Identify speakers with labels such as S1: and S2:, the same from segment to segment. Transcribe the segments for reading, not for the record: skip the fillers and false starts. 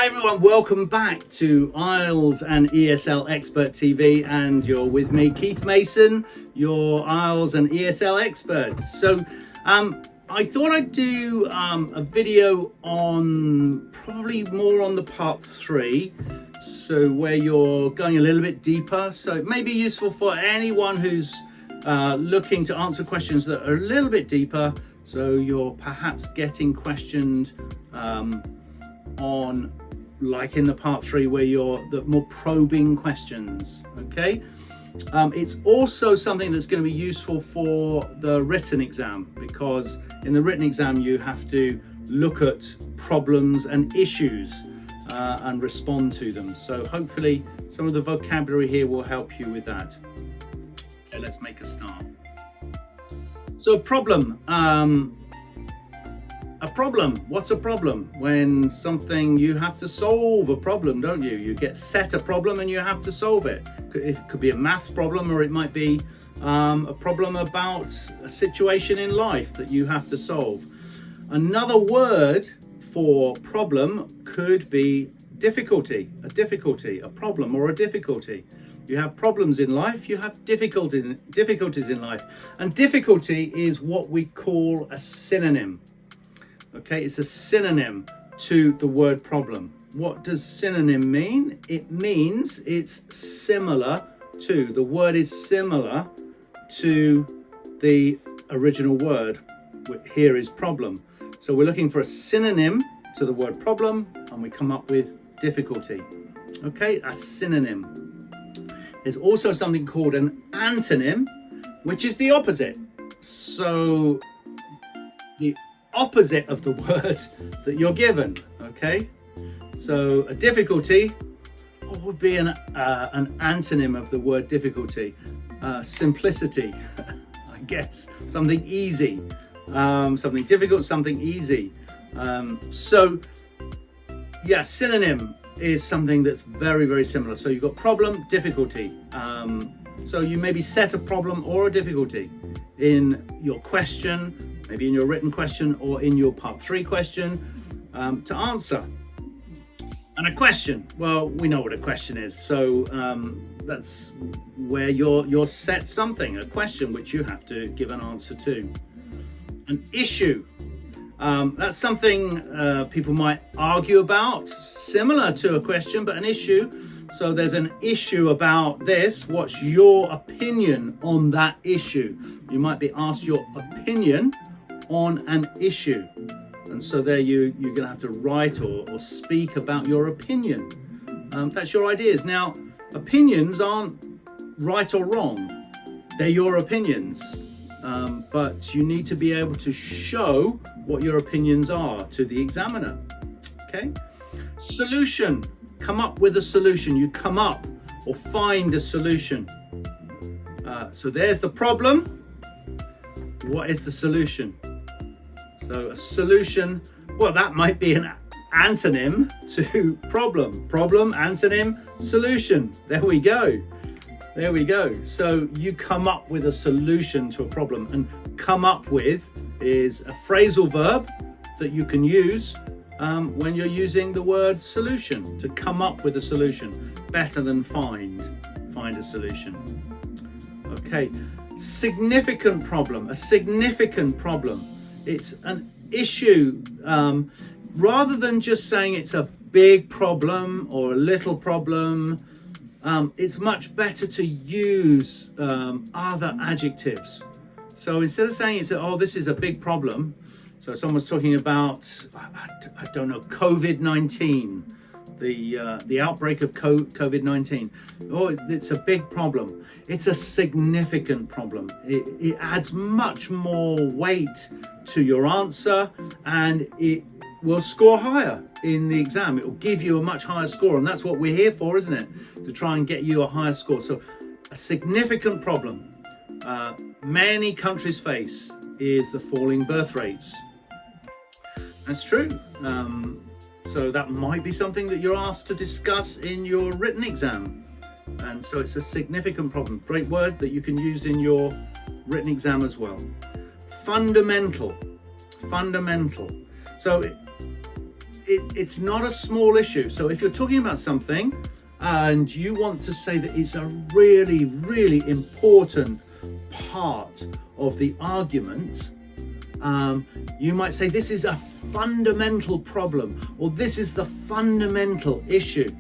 S1: Hi everyone, welcome back to IElTS and ESL Expert TV, and you're with me, Keith Mason, your IElTS and ESL expert. So I thought I'd do a video on probably more on the part 3, so where you're going a little bit deeper. So it may be useful for anyone who's looking to answer questions that are a little bit deeper, so you're perhaps getting questioned on, like in the part 3, where you're the more probing questions. Okay, it's also something that's going to be useful for the written exam, because in the written exam you have to look at problems and issues and respond to them. So hopefully some of the vocabulary here will help you with that. Okay, let's make a start. So problem. A problem. What's a problem? When something, you have to solve a problem, don't you? You get set a problem and you have to solve it. It could be a maths problem, or it might be a problem about a situation in life that you have to solve. Another word for problem could be difficulty, a problem or a difficulty. You have problems in life, you have difficulties in life. And difficulty is what we call a synonym. Okay, it's a synonym to the word problem. What does synonym mean? It means it's similar to, the word is similar to the original word. Here is problem. So we're looking for a synonym to the word problem, and we come up with difficulty. Okay, a synonym. There's also something called an antonym, which is the opposite. So the opposite of the word that you're given. Okay, so a difficulty, what would be an antonym of the word difficulty? Simplicity, I guess. Something easy, something difficult, something easy. So yeah, synonym is something that's very, very similar. So you've got problem, difficulty. So you maybe set a problem or a difficulty in your question, maybe in your written question or in your part 3 question to answer. And a question, well, we know what a question is. So that's where you're set something, a question which you have to give an answer to. An issue, that's something people might argue about, similar to a question, but an issue. So there's an issue about this. What's your opinion on that issue? You might be asked your opinion on an issue, and so there you're going to have to write or speak about your opinion. That's your ideas. Now, opinions aren't right or wrong, they're your opinions, but you need to be able to show what your opinions are to the examiner. Okay, solution, come up with a solution. You come up or find a solution. So there's the problem. What is the solution? So a solution, well, that might be an antonym to problem. Problem, antonym, solution. There we go. There we go. So you come up with a solution to a problem, and come up with is a phrasal verb that you can use when you're using the word solution, to come up with a solution. Better than find a solution. Okay, significant problem, a significant problem. It's an issue. Rather than just saying it's a big problem or a little problem, it's much better to use other adjectives. So instead of saying this is a big problem, so someone's talking about, I don't know, COVID-19, the outbreak of COVID-19. Oh, it's a big problem. It's a significant problem. It adds much more weight to your answer, and it will score higher in the exam. It will give you a much higher score, and that's what we're here for, isn't it? To try and get you a higher score. So a significant problem many countries face is the falling birth rates. That's true. So that might be something that you're asked to discuss in your written exam. And so it's a significant problem. Great word that you can use in your written exam as well. Fundamental. So it's not a small issue. So if you're talking about something and you want to say that it's a really, really important part of the argument, you might say this is a fundamental problem, or this is the fundamental issue.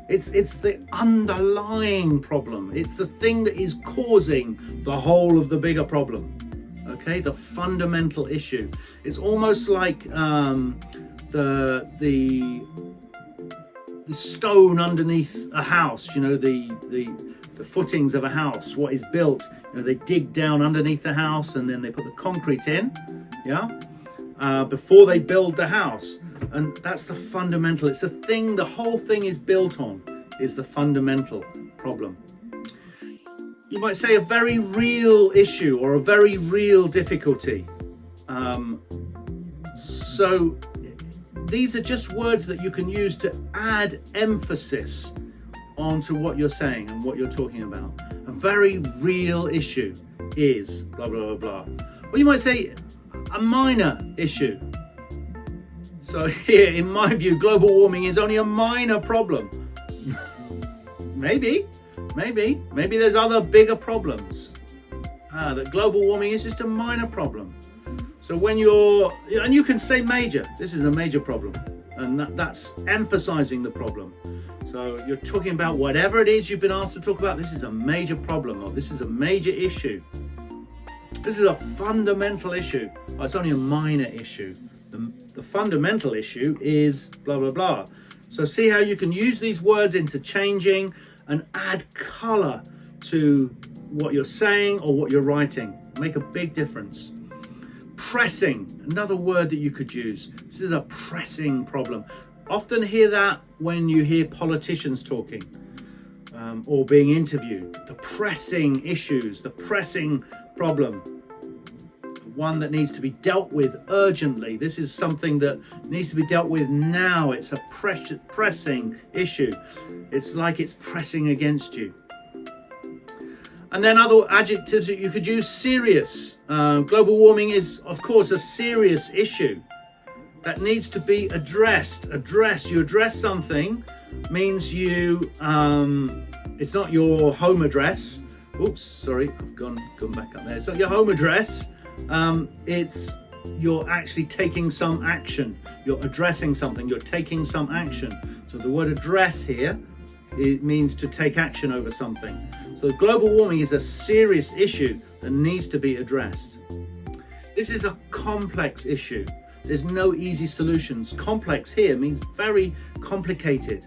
S1: It's the underlying problem. It's the thing that is causing the whole of the bigger problem. Okay, the fundamental issue. It's almost like the stone underneath a house. You know, the footings of a house. What is built? You know, they dig down underneath the house and then they put the concrete in. Yeah, before they build the house. And that's the fundamental. It's the thing the whole thing is built on, is the fundamental problem. You might say a very real issue or a very real difficulty. So these are just words that you can use to add emphasis onto what you're saying and what you're talking about. A very real issue is blah, blah, blah, blah. Or you might say a minor issue. So here, in my view, global warming is only a minor problem. Maybe there's other bigger problems. That global warming is just a minor problem. So when and you can say major, this is a major problem, and that's emphasizing the problem. So you're talking about whatever it is you've been asked to talk about. This is a major problem, or this is a major issue. This is a fundamental issue. Oh, it's only a minor issue. The fundamental issue is blah, blah, blah. So see how you can use these words interchanging and add color to what you're saying or what you're writing. Make a big difference. Pressing, another word that you could use. This is a pressing problem. Often hear that when you hear politicians talking or being interviewed. The pressing issues, the pressing problem. One that needs to be dealt with urgently. This is something that needs to be dealt with now. It's a pressing issue. It's like it's pressing against you. And then other adjectives that you could use: serious. Global warming is, of course, a serious issue that needs to be addressed. You address something means you, it's not your home address. Oops, sorry, I've gone back up there. It's not your home address. It's you're actually taking some action. You're addressing something. You're taking some action. So the word address here, it means to take action over something. So global warming is a serious issue that needs to be addressed. This is a complex issue. There's no easy solutions. Complex here means very complicated.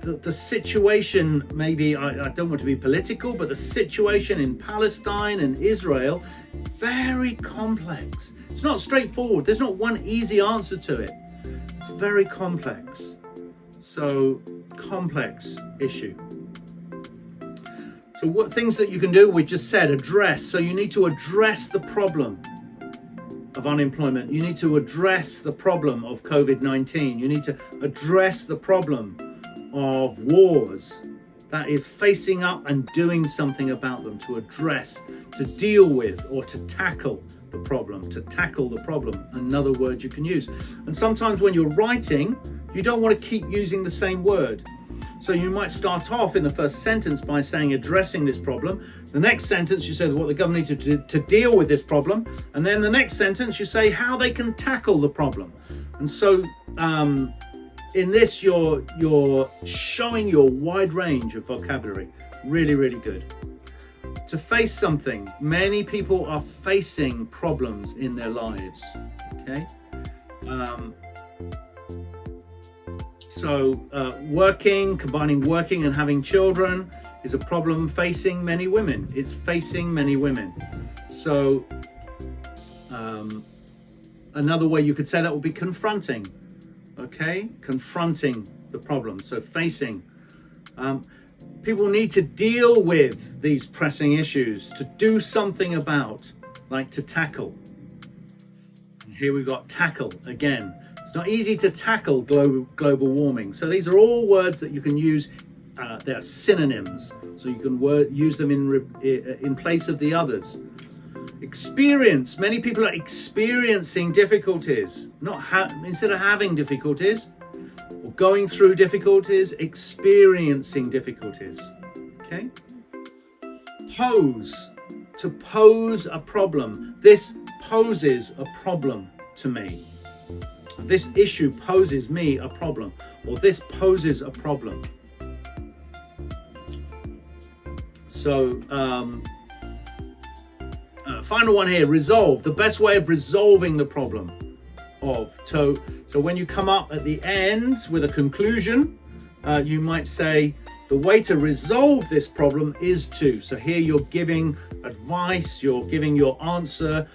S1: The situation, maybe, I don't want to be political, but the situation in Palestine and Israel, very complex. It's not straightforward. There's not one easy answer to it. It's very complex. So, complex issue. So what things that you can do, we just said, address. So you need to address the problem of unemployment. You need to address the problem of COVID-19. You need to address the problem of wars. That is facing up and doing something about them, to address, to deal with, or to tackle the problem. To tackle the problem, another word you can use. And sometimes when you're writing, you don't want to keep using the same word. So you might start off in the first sentence by saying addressing this problem. The next sentence you say what the government needs to deal with this problem. And then the next sentence you say how they can tackle the problem. And so in this you're showing your wide range of vocabulary. Really, really good. To face something. Many people are facing problems in their lives. Okay. So combining working and having children is a problem facing many women. It's facing many women. So another way you could say that would be confronting. Okay, confronting the problem. So facing. People need to deal with these pressing issues, to do something about, like to tackle. And here we've got tackle again. It's not easy to tackle global warming. So these are all words that you can use. They're synonyms, so you can use them in place of the others. Experience. Many people are experiencing difficulties, instead of having difficulties or going through difficulties, experiencing difficulties. Okay. Pose. To pose a problem. This poses a problem to me. This issue poses me a problem, or this poses a problem. So, final one here, resolve. The best way of resolving the problem so when you come up at the end with a conclusion, you might say, the way to resolve this problem is to. So here you're giving advice, you're giving your answer,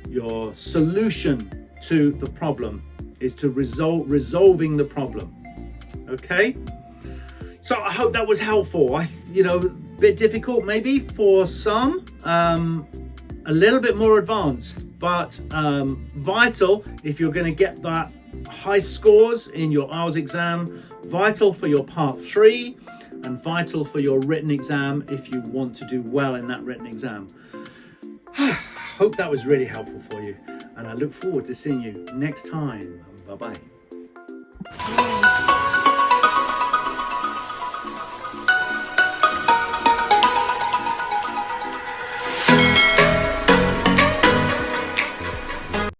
S1: your solution to the problem is to resolving the problem. Okay? So I hope that was helpful. A bit difficult maybe for some, a little bit more advanced, but vital if you're going to get that high scores in your IElTS exam, vital for your part 3, and vital for your written exam if you want to do well in that written exam. Hope that was really helpful for you, and I look forward to seeing you next time. Bye-bye.